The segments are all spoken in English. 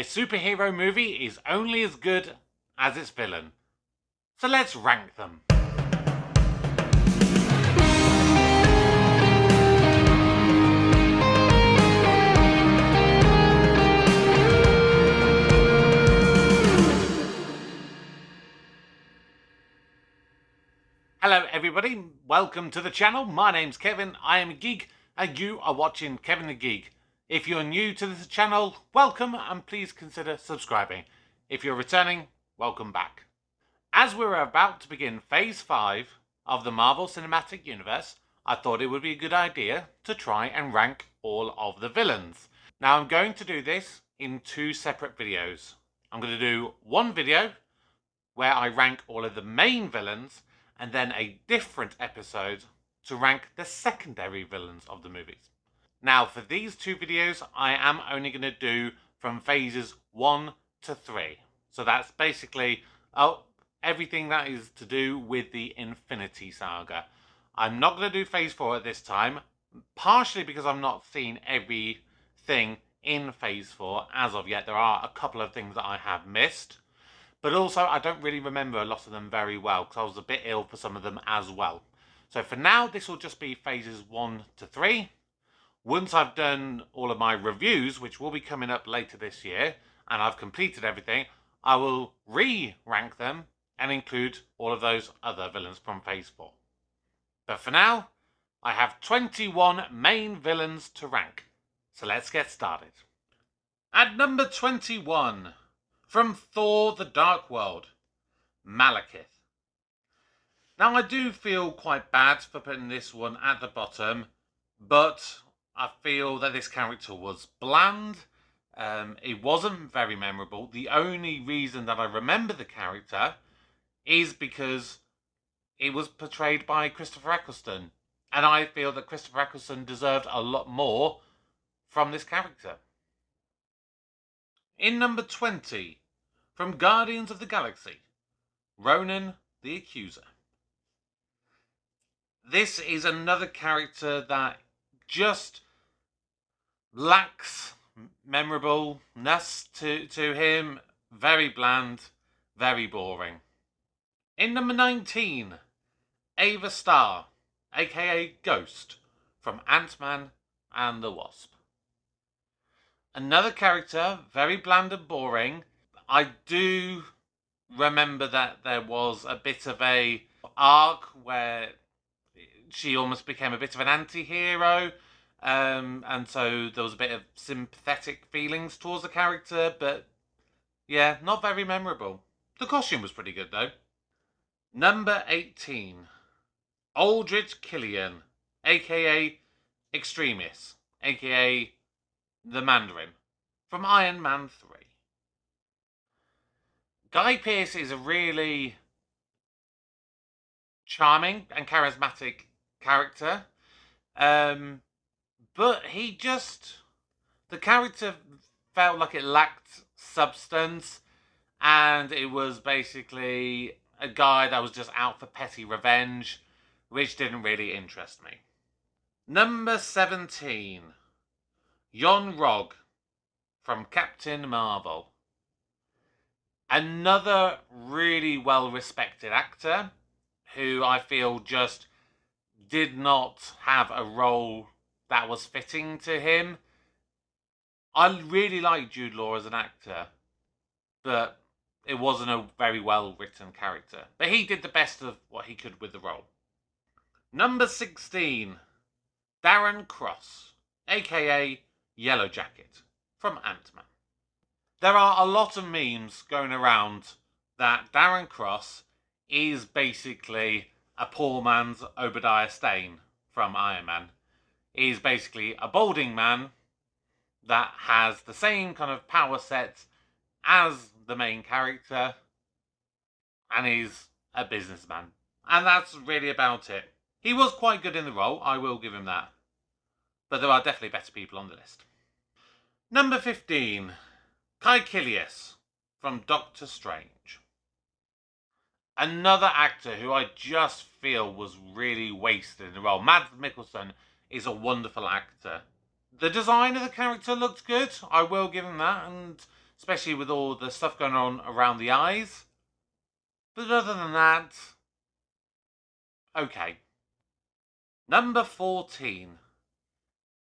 A superhero movie is only as good as its villain. So let's rank them. Hello everybody, welcome to the channel. My name's Kevin, I am a geek, and you are watching Kevin the Geek. If you're new to this channel, welcome and please consider subscribing. If you're returning, welcome back. As we're about to begin Phase 5 of the Marvel Cinematic Universe, I thought it would be a good idea to try and rank all of the villains. Now I'm going to do this in two separate videos. I'm going to do one video where I rank all of the main villains, and then a different episode to rank the secondary villains of the movies. Now, for these two videos, I am only going to do from phases 1 to 3. So that's basically everything that is to do with the Infinity Saga. I'm not going to do phase 4 at this time, partially because I've not seen everything in phase 4 as of yet. There are a couple of things that I have missed. But also, I don't really remember a lot of them very well, because I was a bit ill for some of them as well. So for now, this will just be phases 1 to 3. Once I've done all of my reviews, which will be coming up later this year, and I've completed everything, I will re-rank them and include all of those other villains from phase 4. But for now, I have 21 main villains to rank. So let's get started. At number 21... from Thor the Dark World, Malekith. Now I do feel quite bad for putting this one at the bottom, but I feel that this character was bland. It wasn't very memorable. The only reason that I remember the character is because it was portrayed by Christopher Eccleston. And I feel that Christopher Eccleston deserved a lot more from this character. In number 20, from Guardians of the Galaxy, Ronan the Accuser. This is another character that just lacks memorableness to him. Very bland, very boring. In number 19, Ava Starr, aka Ghost, from Ant-Man and the Wasp. Another character, very bland and boring. I do remember that there was a bit of a arc where she almost became a bit of an anti-hero, and so there was a bit of sympathetic feelings towards the character, but yeah, not very memorable. The costume was pretty good though. Number 18, Aldrich Killian, aka Extremis, aka the Mandarin, from Iron Man 3. Guy Pearce is a really charming and charismatic character, but the character felt like it lacked substance, and it was basically a guy that was just out for petty revenge, which didn't really interest me. Number 17, Yon-Rogg, from Captain Marvel. Another really well-respected actor who I feel just did not have a role that was fitting to him. I really like Jude Law as an actor, but it wasn't a very well-written character. But he did the best of what he could with the role. Number 16, Darren Cross, aka Yellow Jacket, from Ant-Man. There are a lot of memes going around that Darren Cross is basically a poor man's Obadiah Stane from Iron Man. He's basically a balding man that has the same kind of power set as the main character, and he's a businessman. And that's really about it. He was quite good in the role, I will give him that. But there are definitely better people on the list. Number 15, Kai Kilias, from Doctor Strange. Another actor who I just feel was really wasted in the role. Mads Mikkelsen is a wonderful actor. The design of the character looked good, I will give him that, and especially with all the stuff going on around the eyes. But other than that, okay. Number 14,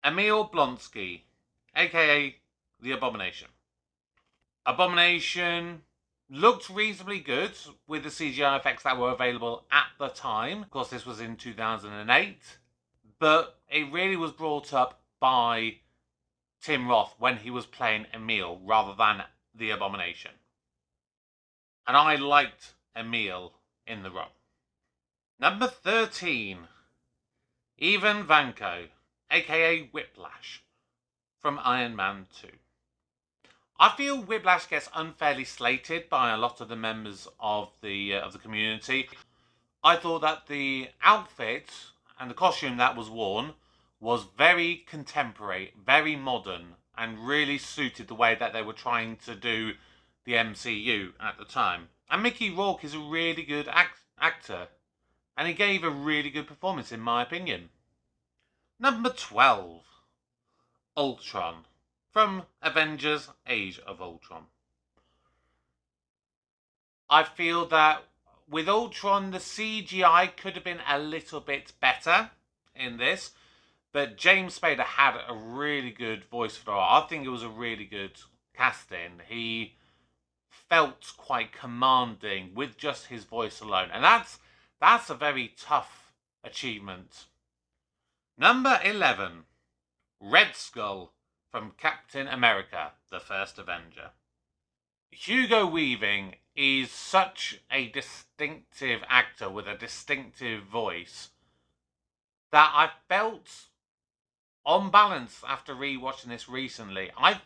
Emil Blonsky, aka The Abomination. Abomination looked reasonably good with the CGI effects that were available at the time. Of course, this was in 2008, but it really was brought up by Tim Roth when he was playing Emil rather than the Abomination. And I liked Emil in the role. Number 13, Ivan Vanko, aka Whiplash, from Iron Man 2. I feel Whiplash gets unfairly slated by a lot of the members of the community. I thought that the outfit and the costume that was worn was very contemporary, very modern, and really suited the way that they were trying to do the MCU at the time. And Mickey Rourke is a really good actor, and he gave a really good performance in my opinion. Number 12, Ultron, from Avengers Age of Ultron. I feel that with Ultron, the CGI could have been a little bit better in this, but James Spader had a really good voice for it. I think it was a really good casting. He felt quite commanding with just his voice alone, and that's a very tough achievement. Number 11, Red Skull, from Captain America, the First Avenger. Hugo Weaving is such a distinctive actor with a distinctive voice that I felt, on balance, after rewatching this recently, I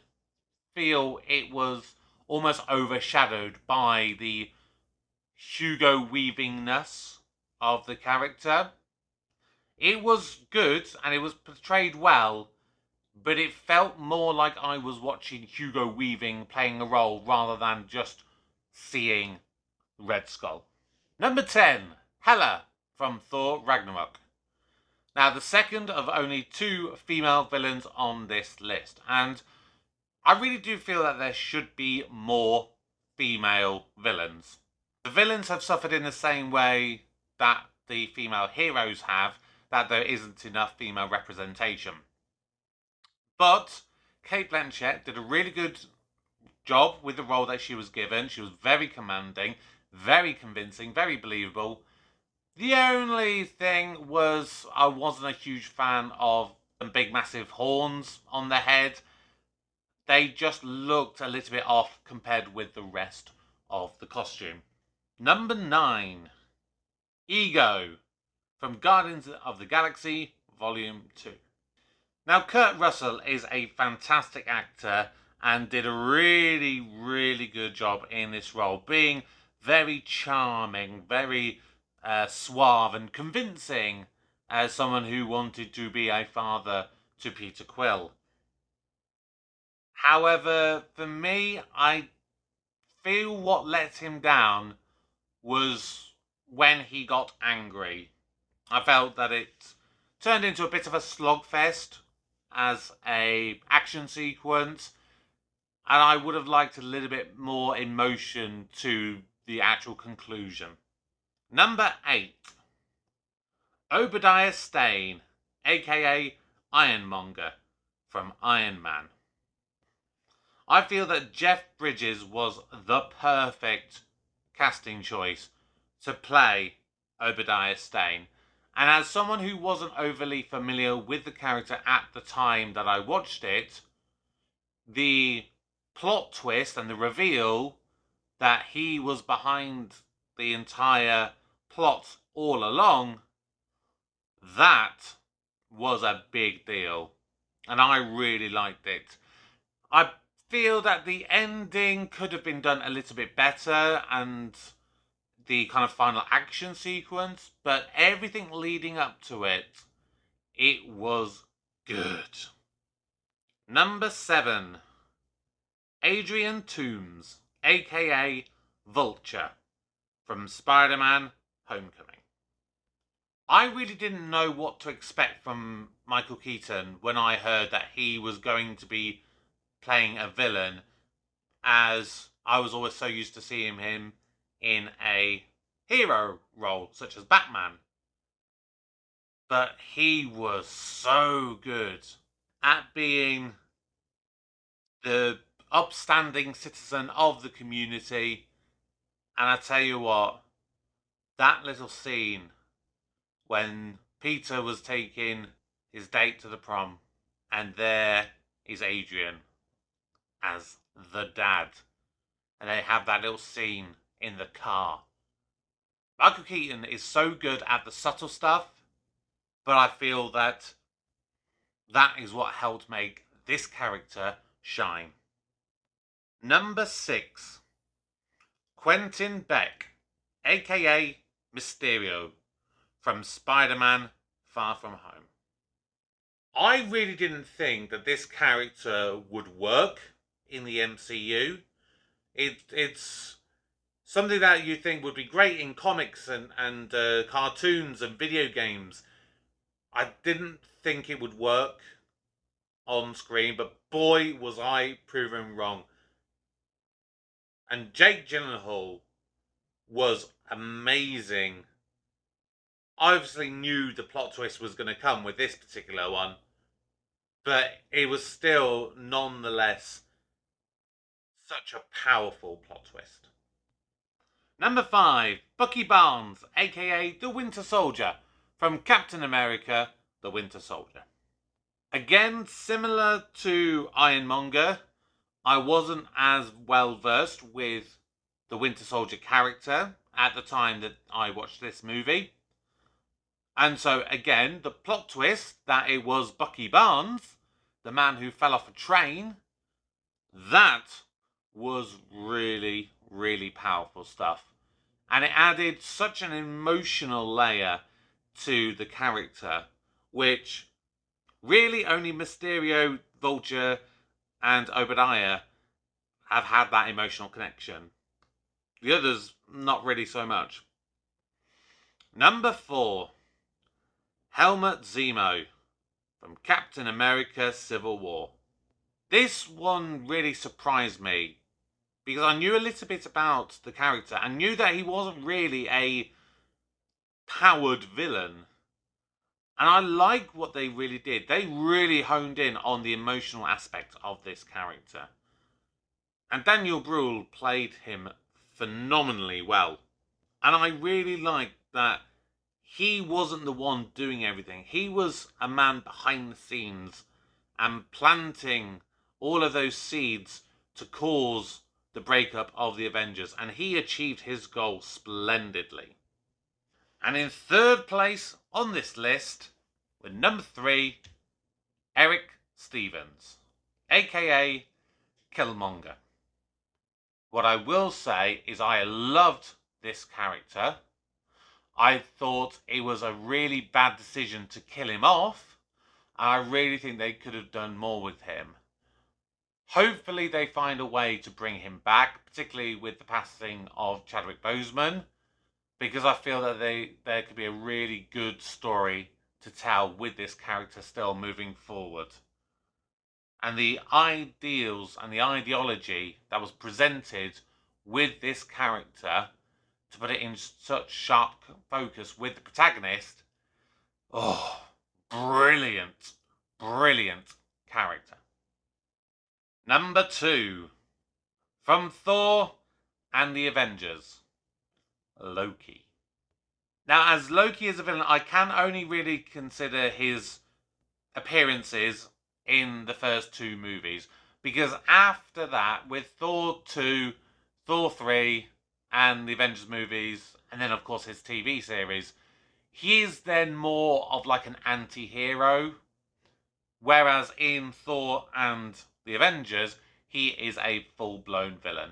feel it was almost overshadowed by the Hugo Weavingness of the character. It was good and it was portrayed well, but it felt more like I was watching Hugo Weaving playing a role rather than just seeing Red Skull. Number 10, Hela from Thor Ragnarok. Now, the second of only 2 female villains on this list, and I really do feel that there should be more female villains. The villains have suffered in the same way that the female heroes have, that there isn't enough female representation. But Cate Blanchett did a really good job with the role that she was given. She was very commanding, very convincing, very believable. The only thing was I wasn't a huge fan of the big massive horns on the head. They just looked a little bit off compared with the rest of the costume. Number 9, Ego, from Guardians of the Galaxy Volume 2. Now, Kurt Russell is a fantastic actor and did a really, really good job in this role, being very charming, very suave and convincing as someone who wanted to be a father to Peter Quill. However, for me, I feel what let him down was when he got angry. I felt that it turned into a bit of a slogfest as a action sequence, and I would have liked a little bit more emotion to the actual conclusion. Number 8, Obadiah Stane, aka Ironmonger, from Iron Man. I feel that Jeff Bridges was the perfect casting choice to play Obadiah Stane. And as someone who wasn't overly familiar with the character at the time that I watched it, the plot twist and the reveal that he was behind the entire plot all along, that was a big deal. And I really liked it. I feel that the ending could have been done a little bit better and the kind of final action sequence, but everything leading up to it, it was good. Number 7, Adrian Toomes, aka Vulture, from Spider-Man Homecoming. I really didn't know what to expect from Michael Keaton when I heard that he was going to be playing a villain as I was always so used to seeing him in a hero role, such as Batman. But he was so good at being the upstanding citizen of the community. And I tell you what, that little scene when Peter was taking his date to the prom, and there is Adrian as the dad, and they have that little scene in the car. Michael Keaton is so good at the subtle stuff, but I feel that that is what helped make this character shine. Number 6, Quentin Beck, aka Mysterio, from Spider-Man Far From Home. I really didn't think that this character would work in the MCU. It's something that you think would be great in comics and cartoons and video games. I didn't think it would work on screen, but boy was I proven wrong. And Jake Gyllenhaal was amazing. I obviously knew the plot twist was going to come with this particular one, but it was still nonetheless such a powerful plot twist. Number 5, Bucky Barnes, aka the Winter Soldier, from Captain America, the Winter Soldier. Again, similar to Ironmonger, I wasn't as well versed with the Winter Soldier character at the time that I watched this movie. And so again, the plot twist that it was Bucky Barnes, the man who fell off a train, that was really, really powerful stuff. And it added such an emotional layer to the character, which really only Mysterio, Vulture, and Obadiah have had that emotional connection. The others, not really so much. Number 4, Helmut Zemo, from Captain America Civil War. This one really surprised me, because I knew a little bit about the character and knew that he wasn't really a powered villain. And I like what they really did. They really honed in on the emotional aspect of this character. And Daniel Bruhl played him phenomenally well. And I really liked that he wasn't the one doing everything. He was a man behind the scenes and planting all of those seeds to cause the breakup of the Avengers. And he achieved his goal splendidly. And in third place on this list, with number 3, Eric Stevens, aka Killmonger. What I will say is I loved this character. I thought it was a really bad decision to kill him off, and I really think they could have done more with him. Hopefully they find a way to bring him back, particularly with the passing of Chadwick Boseman, because I feel that there could be a really good story to tell with this character still moving forward. And the ideals and the ideology that was presented with this character, to put it in such sharp focus with the protagonist, oh, brilliant, brilliant character. Number 2, from Thor and the Avengers, Loki. Now, as Loki is a villain, I can only really consider his appearances in the first 2 movies. Because after that, with Thor 2, Thor 3, and the Avengers movies, and then of course his TV series, he is then more of like an anti-hero. Whereas in Thor and the Avengers, he is a full-blown villain.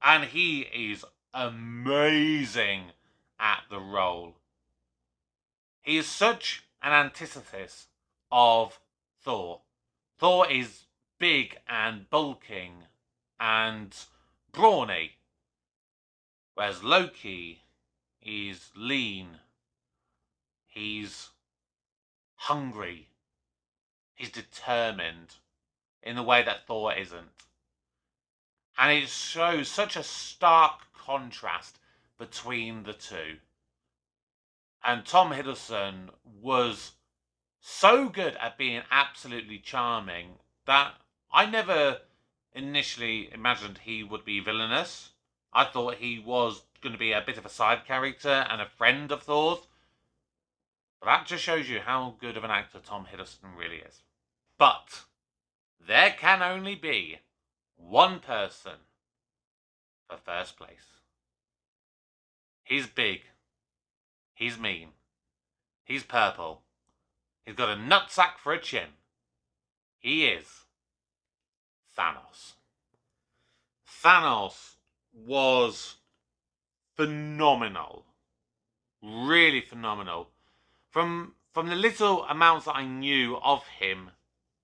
And he is amazing at the role. He is such an antithesis of Thor. Thor is big and bulking and brawny, whereas Loki is lean, he's hungry, he's determined in the way that Thor isn't. And it shows such a stark contrast between the two. And Tom Hiddleston was so good at being absolutely charming that I never initially imagined he would be villainous. I thought he was going to be a bit of a side character and a friend of Thor's. But that just shows you how good of an actor Tom Hiddleston really is. But there can only be one person for first place. He's big. He's mean. He's purple. He's got a nutsack for a chin. He is Thanos. Thanos was phenomenal. Really phenomenal. From the little amounts that I knew of him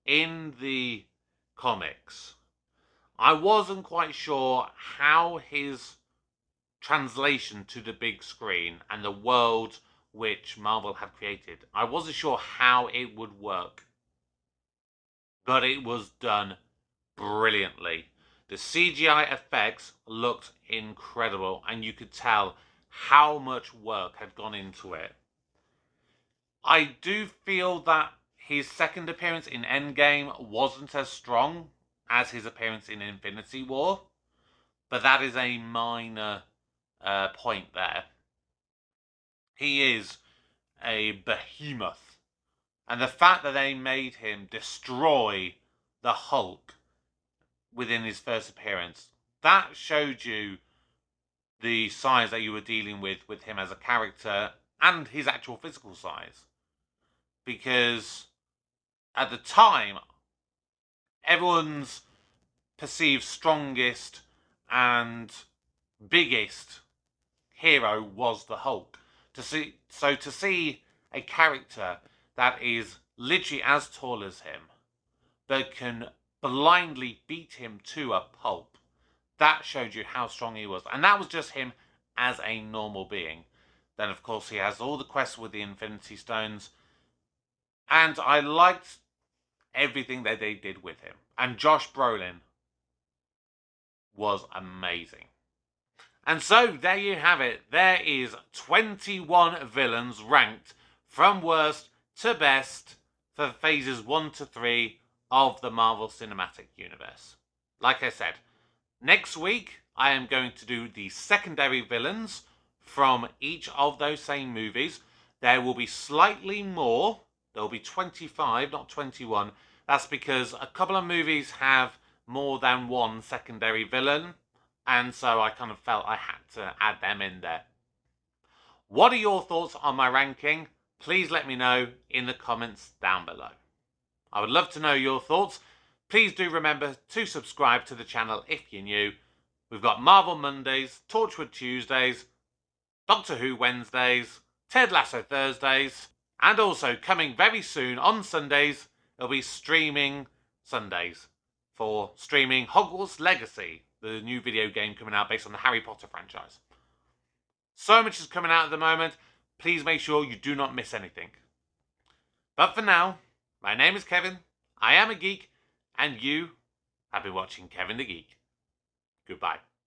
in the comics, I wasn't quite sure how his translation to the big screen and the world which Marvel had created, I wasn't sure how it would work. But it was done brilliantly. The CGI effects looked incredible, and you could tell how much work had gone into it. I do feel that his second appearance in Endgame wasn't as strong as his appearance in Infinity War, but that is a minor point there. He is a behemoth, and the fact that they made him destroy the Hulk within his first appearance, that showed you the size that you were dealing with him as a character and his actual physical size. Because at the time, everyone's perceived strongest and biggest hero was the Hulk. To see a character that is literally as tall as him, but can blindly beat him to a pulp, that showed you how strong he was. And that was just him as a normal being. Then, of course, he has all the quests with the Infinity Stones. And I liked everything that they did with him. And Josh Brolin was amazing. And so, there you have it. There is 21 villains ranked from worst to best for phases 1 to 3 of the Marvel Cinematic Universe. Like I said, next week I am going to do the secondary villains from each of those same movies. There will be slightly more. There will be 25, not 21. That's because a couple of movies have more than one secondary villain, and so I kind of felt I had to add them in there. What are your thoughts on my ranking? Please let me know in the comments down below. I would love to know your thoughts. Please do remember to subscribe to the channel if you're new. We've got Marvel Mondays, Torchwood Tuesdays, Doctor Who Wednesdays, Ted Lasso Thursdays, and also coming very soon on Sundays, it'll be streaming Sundays for streaming Hogwarts Legacy, the new video game coming out based on the Harry Potter franchise. So much is coming out at the moment. Please make sure you do not miss anything. But for now, my name is Kevin, I am a geek, and you have been watching Kevin the Geek. Goodbye.